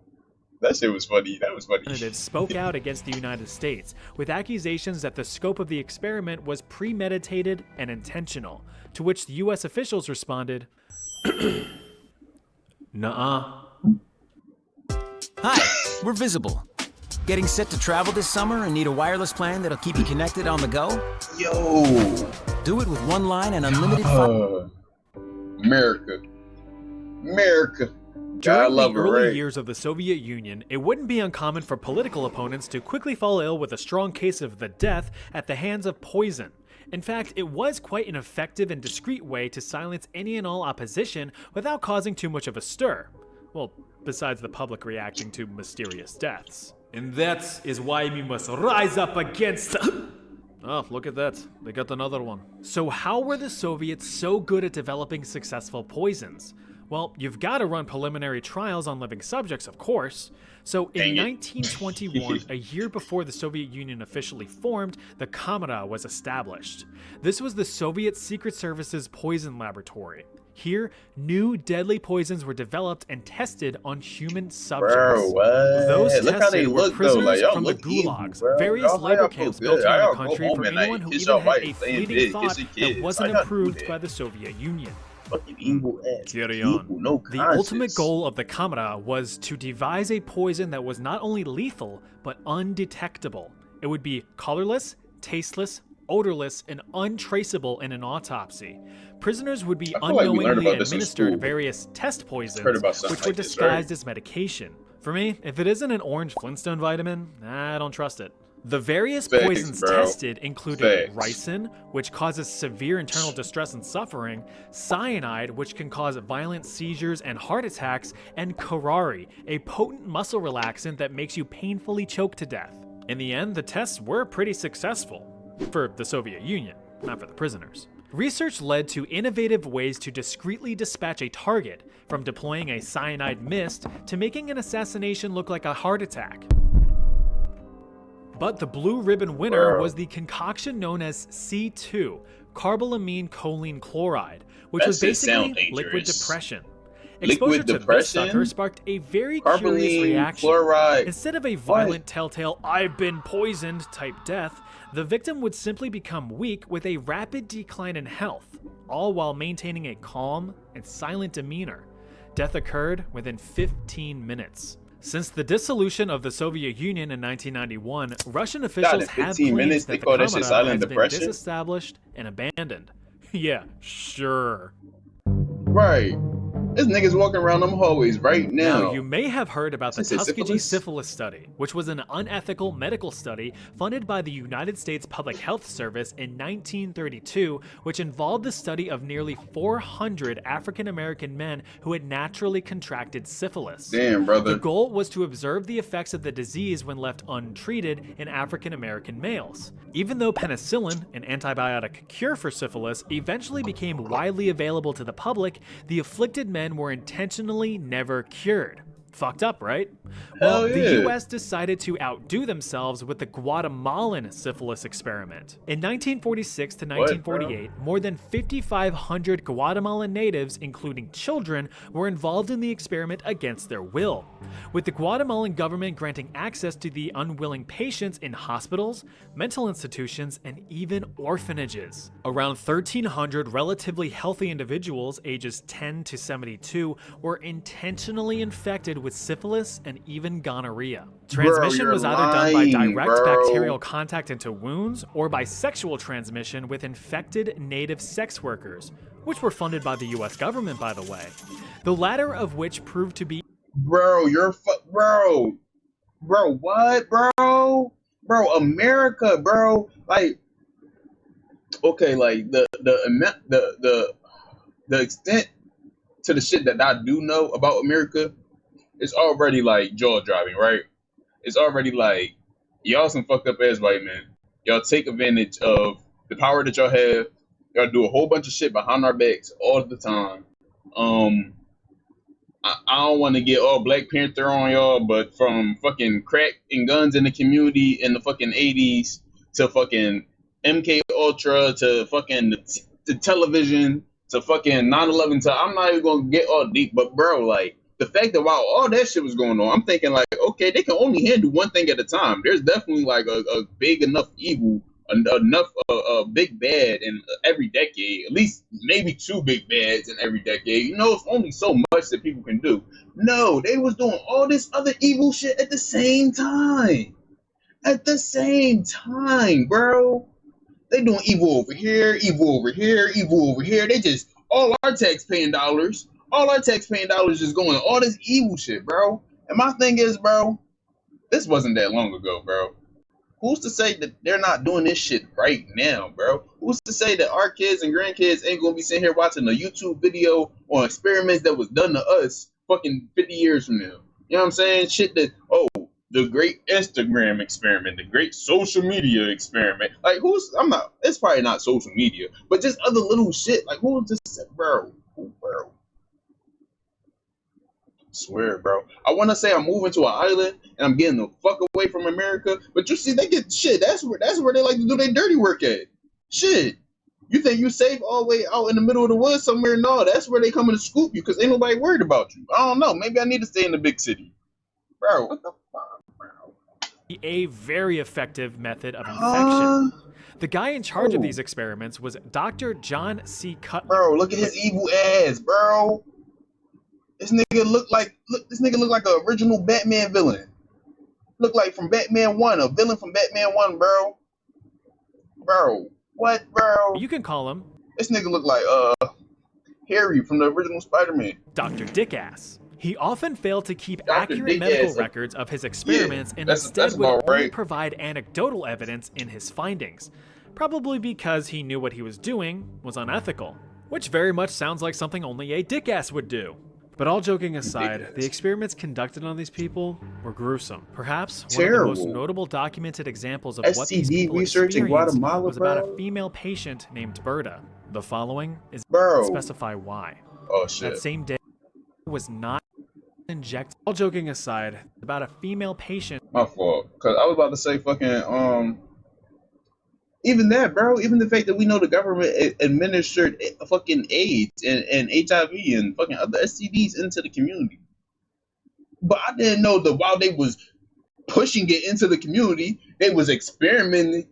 that shit was funny. That was funny. representatives spoke out against the United States, with accusations that the scope of the experiment was premeditated and intentional, to which the U.S. officials responded, "Nuh-uh." Hi, we're Visible. Getting set to travel this summer and need a wireless plan that'll keep you connected on the go? Yo. Do it with one line and unlimited fun. America. America. God, I During love the it, early right? years of the Soviet Union, it wouldn't be uncommon for political opponents to quickly fall ill with a strong case of the death at the hands of poison. In fact, it was quite an effective and discreet way to silence any and all opposition without causing too much of a stir. Well, besides the public reacting to mysterious deaths. And that is why we must rise up against... Oh, look at that. They got another one. So how were the Soviets so good at developing successful poisons? Well, you've got to run preliminary trials on living subjects, of course. So in Dang it. 1921, a year before the Soviet Union officially formed, the Kamera was established. This was the Soviet Secret Service's poison laboratory. Here, new deadly poisons were developed and tested on human subjects. Bro, what? Those Look how they tested were look, though. prisoners Like, y'all from the look evil, gulags, bro. various Y'all- labor y'all feel camps good. built around Y'all the go country home for at night, anyone who kiss even your had wife, a stay in fleeting bed, kiss thought your that kids. wasn't Why y'all do approved that? by the Soviet Union. Fucking evil ass. Carry people, on. no The conscience. ultimate goal of the Kamera was to devise a poison that was not only lethal, but undetectable. It would be colorless, tasteless, odorless, and untraceable in an autopsy. Prisoners would be I feel like we learned unknowingly about this in administered school. various test poisons, heard about something which were like this, disguised right? as medication. For me, if it isn't an orange Flintstone vitamin, I don't trust it. The various Facts, poisons bro. tested included Facts. ricin, which causes severe internal distress and suffering, cyanide, which can cause violent seizures and heart attacks, and curare, a potent muscle relaxant that makes you painfully choke to death. In the end, the tests were pretty successful. For the Soviet Union, not for the prisoners. Research led to innovative ways to discreetly dispatch a target, from deploying a cyanide mist to making an assassination look like a heart attack. But the blue ribbon winner Bro. was the concoction known as C2, carbolamine choline chloride, which That was shit sound basically liquid dangerous. depression. Liquid Exposure to this depression? sucker sparked a very curious Carboline reaction. chloride. Instead of a violent telltale "I've been poisoned" type death, the victim would simply become weak with a rapid decline in health, all while maintaining a calm and silent demeanor. Death occurred within 15 minutes. Since the dissolution of the Soviet Union in 1991, Russian officials in have 15 claimed minutes, that they the call that shit Kamera silent has been depression? disestablished and abandoned. Yeah, sure. Right. This nigga's walking around them hallways right now. Now, you may have heard about the Is it Tuskegee syphilis? Syphilis Study, which was an unethical medical study funded by the United States Public Health Service in 1932, which involved the study of nearly 400 African American men who had naturally contracted syphilis. Damn, brother. The goal was to observe the effects of the disease when left untreated in African American males. Even though penicillin, an antibiotic cure for syphilis, eventually became widely available to the public, the afflicted men were intentionally never cured. Fucked up, right? Well, Hell yeah. the US decided to outdo themselves with the Guatemalan syphilis experiment. In 1946 to 1948, more than 5,500 Guatemalan natives, including children, were involved in the experiment against their will, with the Guatemalan government granting access to the unwilling patients in hospitals, mental institutions, and even orphanages. Around 1,300 relatively healthy individuals ages 10 to 72 were intentionally infected with syphilis and even gonorrhea. Transmission you're was either done by lying, direct bro. bacterial contact into wounds or by sexual transmission with infected native sex workers, which were funded by the US government, by the way. The latter of which proved to be Bro, what, bro? Bro, America, bro. Like, okay, like the extent to the shit that I do know about America, it's already like jaw dropping, right? It's already like y'all some fucked up ass white men. Y'all take advantage of the power that y'all have. Y'all do a whole bunch of shit behind our backs all the time. I don't want to get all Black Panther on y'all, but from fucking crack and guns in the community in the fucking 80s to fucking MK Ultra to fucking the television to fucking 9/11 to I'm not even gonna get all deep, but bro, like the fact that while all that shit was going on, I'm thinking like, okay, they can only handle one thing at a time. There's definitely like a big enough evil, enough big bad in every decade, at least maybe two big bads in every decade. You know, it's only so much that people can do. No, they was doing all this other evil shit at the same time. At the same time, bro. They doing evil over here, evil over here, evil over here. They just, all our tax-paying dollars is going all this evil shit, bro. And my thing is, bro, this wasn't that long ago, bro. Who's to say that they're not doing this shit right now, bro? Who's to say that our kids and grandkids ain't gonna be sitting here watching a YouTube video on experiments that was done to us fucking 50 years from now? You know what I'm saying? Shit that, oh, the great Instagram experiment, the great social media experiment. Like, it's probably not social media, but just other little shit. Like, who just said, bro? Swear, bro. I want to say I'm moving to an island and I'm getting the fuck away from America, but you see, they get shit. That's where they like to do their dirty work at. Shit. You think you safe all the way out in the middle of the woods somewhere? No, that's where they coming to scoop you because ain't nobody worried about you. I don't know. Maybe I need to stay in the big city, bro. What the fuck, bro? a very effective method of infection. The guy in charge of these experiments was Dr. John C. Cutler. Bro, look at his evil ass, bro. This nigga look like an original Batman villain. Look like from Batman 1, a villain from Batman 1, bro. Bro, what, bro? You can call him. This nigga look like Harry from the original Spider-Man. Dr. Dickass. He often failed to keep Dr. accurate medical records of his experiments and instead would only provide anecdotal evidence in his findings, probably because he knew what he was doing was unethical, which very much sounds like something only a dickass would do. But all joking aside, the experiments conducted on these people were gruesome. Perhaps one of the most notable documented examples of what these people experienced was about a female patient named Berta. The following is specify why. Oh shit. That same day was not injected. All joking aside, about a female patient. My fault, cause I was about to say fucking even that, bro. Even the fact that we know the government administered fucking AIDS and HIV and fucking other STDs into the community, but I didn't know that while they was pushing it into the community, they was experimenting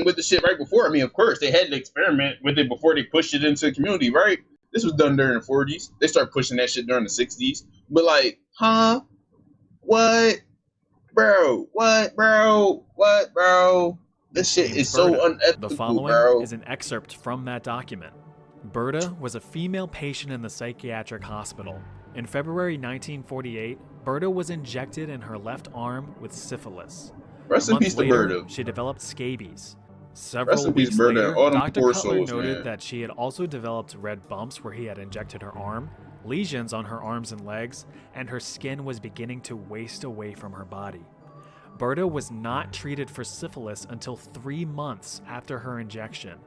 with the shit right before. I mean, of course, they had to experiment with it before they pushed it into the community, right? This was done during the 40s. They started pushing that shit during the 60s. But like, what, bro? What, bro? This shit is so unethical, The following bro. is an excerpt from that document. Berta was a female patient in the psychiatric hospital. In February 1948, Berta was injected in her left arm with syphilis. Rest A in month peace to later, Berta. she developed scabies. Rest Several in peace, weeks Berta, later, and all them Dr. poor Cutler souls, noted man. that she had also developed red bumps where he had injected her arm, lesions on her arms and legs, and her skin was beginning to waste away from her body. Berta was not treated for syphilis until 3 months after her injection.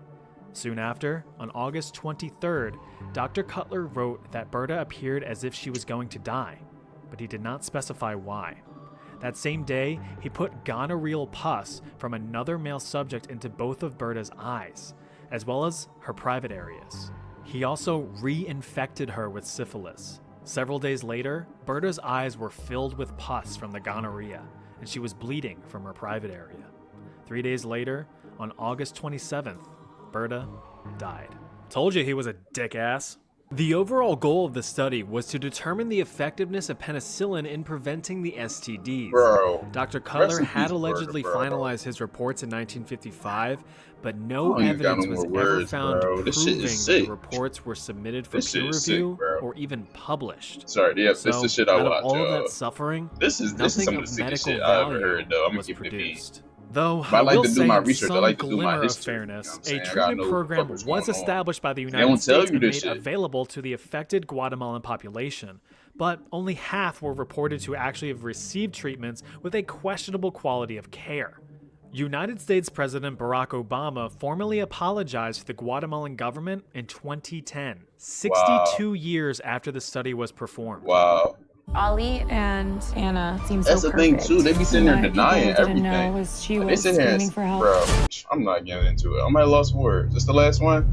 Soon after, on August 23rd, Dr. Cutler wrote that Berta appeared as if she was going to die, but he did not specify why. That same day, he put gonorrheal pus from another male subject into both of Berta's eyes, as well as her private areas. He also reinfected her with syphilis. Several days later, Berta's eyes were filled with pus from the gonorrhea, and she was bleeding from her private area. 3 days later, on August 27th, Berta died. Told you he was a dick ass. The overall goal of the study was to determine the effectiveness of penicillin in preventing the STDs. Bro. Dr. Rest Cutler in had peace, allegedly Berta, bro. finalized his reports in 1955, but no I don't even got evidence no was more ever words, found bro. This shit proving is the sick. reports were submitted for This shit peer is sick, review bro. or even published. Sorry, yeah, this So, is the shit I out of watch, all of yo. that suffering, This is nothing some of of the sickest medical shit I ever value heard, though. I'm gonna was keep it beat. produced. Though, I like will to do say my in research. I some like to do my glimmer history, of you know fairness, what I'm a saying? I gotta treatment know what the program fuck is was going on. established by the They United won't tell States you and this made shit. available to the affected Guatemalan population, but only half were reported to actually have received treatments with a questionable quality of care. United States President Barack Obama formally apologized to the Guatemalan government in 2010, 62 years after the study was performed. Wow. Ollie and Anna seem so That's the thing, perfect. too. They be sitting there What denying people didn't everything. know was she They was sit here screaming and, for help. bro, I'm not getting into it. I'm at lost words. This the last one?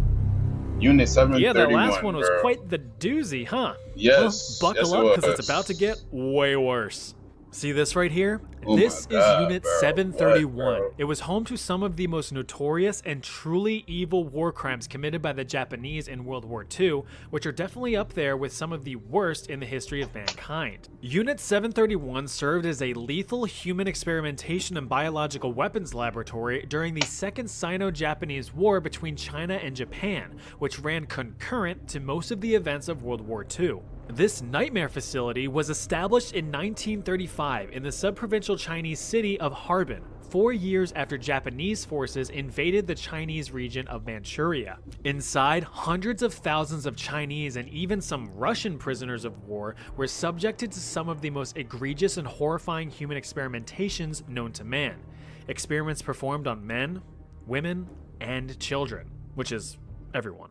Unit 731, Yeah, that last one was bro. quite the doozy, huh? Yes. Well, buckle yes, up, it because it's was. about to get way worse. See this right here? Oh This my is God, Unit bro. 731. What, bro? It was home to some of the most notorious and truly evil war crimes committed by the Japanese in World War II, which are definitely up there with some of the worst in the history of mankind. Unit 731 served as a lethal human experimentation and biological weapons laboratory during the Second Sino-Japanese War between China and Japan, which ran concurrent to most of the events of World War II. This nightmare facility was established in 1935 in the subprovincial Chinese city of Harbin, 4 years after Japanese forces invaded the Chinese region of Manchuria. Inside, hundreds of thousands of Chinese and even some Russian prisoners of war were subjected to some of the most egregious and horrifying human experimentations known to man. Experiments performed on men, women, and children, which is everyone.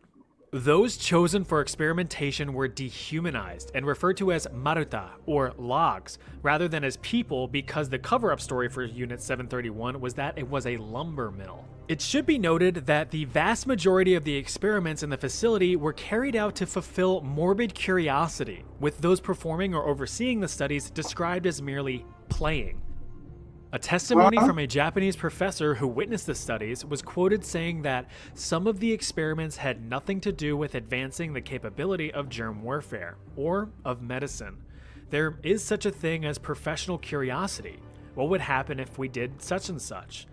Those chosen for experimentation were dehumanized and referred to as maruta, or logs, rather than as people, because the cover-up story for Unit 731 was that it was a lumber mill. It should be noted that the vast majority of the experiments in the facility were carried out to fulfill morbid curiosity, with those performing or overseeing the studies described as merely playing. A testimony from a Japanese professor who witnessed the studies was quoted saying that some of the experiments had nothing to do with advancing the capability of germ warfare or of medicine. There is such a thing as professional curiosity. What would happen if we did such and such?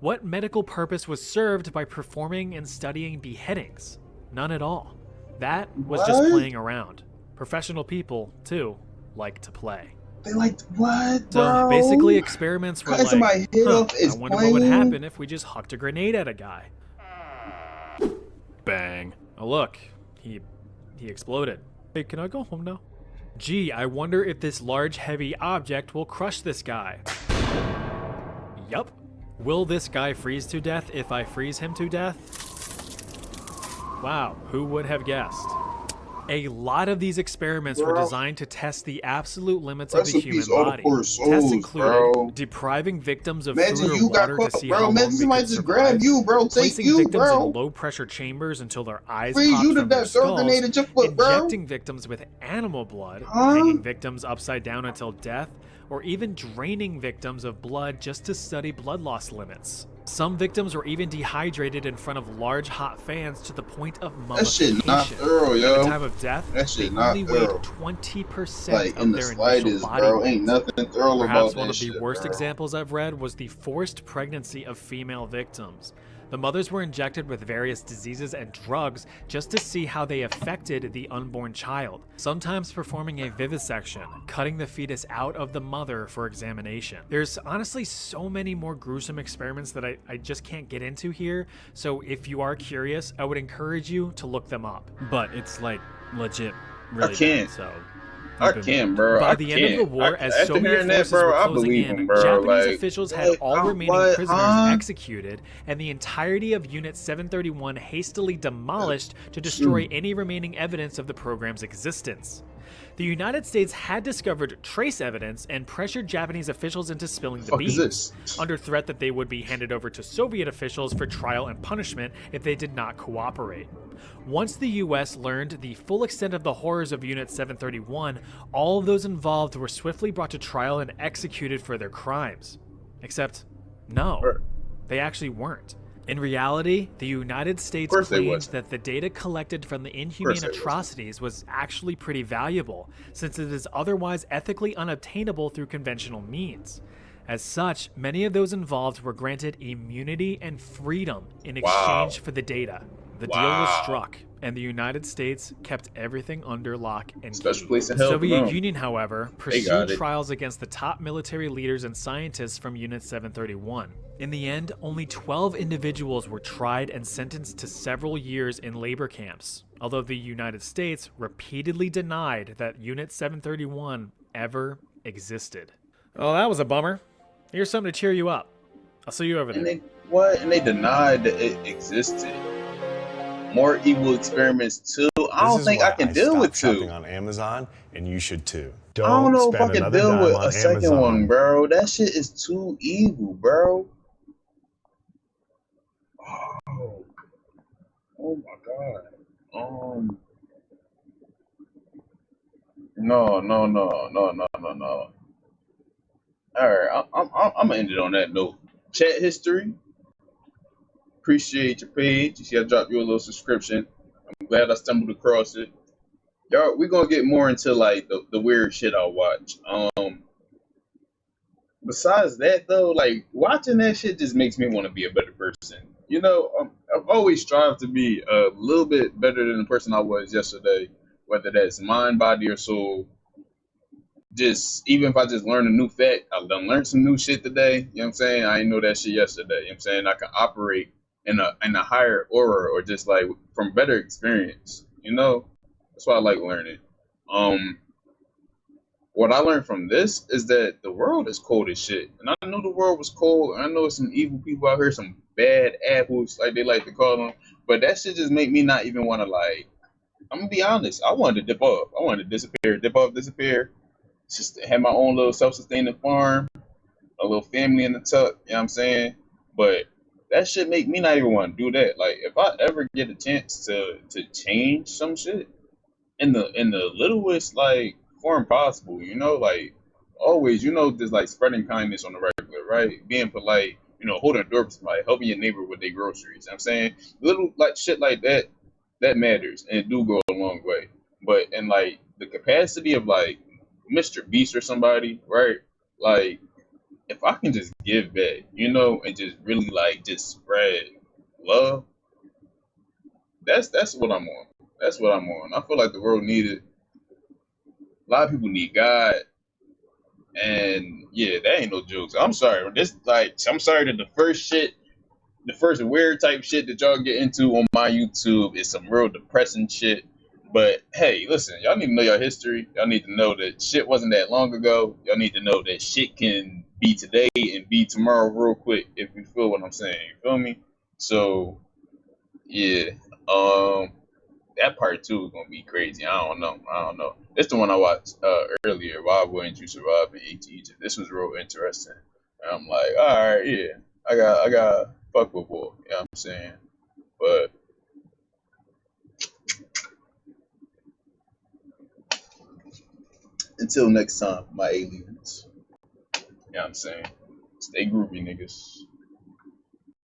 What medical purpose was served by performing and studying beheadings? None at all. That was just playing around. Professional people, too, like to play. They like, what, So bro? basically, experiments were Cutting like, somebody's head off I is wonder what would playing. happen if we just hucked a grenade at a guy. Bang. Oh look, he exploded. Hey, can I go home now? Gee, I wonder if this large heavy object will crush this guy. Yup. Will this guy freeze to death if I freeze him to death? Wow, who would have guessed? A lot of these experiments were designed to test the absolute limits of the human body. Tests included depriving victims of Imagine food or you got water to caught, see bro. how long Imagine they somebody could just survive, grab you, bro. Take placing you, victims bro. in low-pressure chambers until their eyes Freeze popped you to from their death, throw a skulls, grenade at your foot, bro. injecting victims with animal blood, Huh? hanging victims upside down until death, or even draining victims of blood just to study blood loss limits. Some victims were even dehydrated in front of large hot fans to the point of That shit not mummification. thorough, At yo. the time of death, That they shit not only weighed thorough. 20% Like, of in the their initial slightest, body bro. weight. Ain't nothing thorough Perhaps about one that of the shit, worst bro. examples I've read was the forced pregnancy of female victims. The mothers were injected with various diseases and drugs just to see how they affected the unborn child, sometimes performing a vivisection, cutting the fetus out of the mother for examination. There's honestly so many more gruesome experiments that I just can't get into here, so if you are curious, I would encourage you to look them up. But it's like legit really I can't. bad, so I can't, bro. by I the can't. end of the war, I, as after Soviet hearing forces that, bro, were I closing believe in, him, bro. Japanese Like, officials had all remaining what? prisoners Huh? executed, and the entirety of Unit 731 hastily demolished to destroy any remaining evidence of the program's existence. The United States had discovered trace evidence and pressured Japanese officials into spilling the Fuck is beans, this? under threat that they would be handed over to Soviet officials for trial and punishment if they did not cooperate. Once the US learned the full extent of the horrors of Unit 731, all of those involved were swiftly brought to trial and executed for their crimes. Except, no, they actually weren't. In reality, the United States course they claimed wasn't. that the data collected from the inhumane they wasn't. atrocities was actually pretty valuable, since it is otherwise ethically unobtainable through conventional means. As such, many of those involved were granted immunity and freedom in exchange for the data. The deal was struck, and the United States kept everything under lock and key. Special place in The hell. Soviet no. Union, however, got pursued it. trials against the top military leaders and scientists from Unit 731. In the end, only 12 individuals were tried and sentenced to several years in labor camps, although the United States repeatedly denied that Unit 731 ever existed. Oh, that was a bummer. Here's something to cheer you up. I'll see you over there. And they what? And they denied that it existed. More evil experiments too. I don't think I can deal with two. On Amazon, and you should too. I don't know if I spend can another deal dime with on a second Amazon. one, bro. That shit is too evil, bro. Oh my god. No. All right, I'm gonna end it on that note. Chat history. Appreciate your page. You see, I dropped you a little subscription. I'm glad I stumbled across it. Y'all, we're gonna get more into like the weird shit I watch. Besides that though, like watching that shit just makes me want to be a better person. You know, I've always strived to be a little bit better than the person I was yesterday, whether that's mind, body, or soul. Just even if I just learn a new fact, I've done learned some new shit today. You know what I'm saying? I didn't know that shit yesterday. You know what I'm saying? I can operate in a higher aura or just like from better experience. You know? That's why I like learning. What I learned from this is that the world is cold as shit. And I knew the world was cold. I know some evil people out here, some bad apples, like they like to call them. But that shit just make me not even want to like, I'm gonna be honest. I wanted to dip off. I wanted to disappear, dip off, disappear. Just have my own little self-sustaining farm, a little family in the tuck, you know what I'm saying? But that shit make me not even want to do that. Like if I ever get a chance to change some shit in the littlest like form possible, you know, like always, you know, just like spreading kindness on the regular, right? Being polite, you know, holding a door for somebody, helping your neighbor with their groceries. You know what I'm saying little like shit like that matters and it do go a long way. But in like the capacity of like Mr. Beast or somebody, right? Like, if I can just give back, you know, and just really like just spread love, that's what I'm on. That's what I'm on. I feel like the world needed. A lot of people need God, and yeah, that ain't no jokes. I'm sorry. I'm sorry that the first weird type shit that y'all get into on my YouTube is some real depressing shit. But hey, listen, y'all need to know your history. Y'all need to know that shit wasn't that long ago. Y'all need to know that shit can be today and be tomorrow real quick if you feel what I'm saying. You feel me? So, yeah. That part two is gonna be crazy. I don't know. It's the one I watched earlier. Why wouldn't you survive in Egypt? This was real interesting. And I'm like, all right, yeah. I got fuck with boy. You know what I'm saying? But until next time, my aliens. You know what I'm saying? Stay groovy, niggas.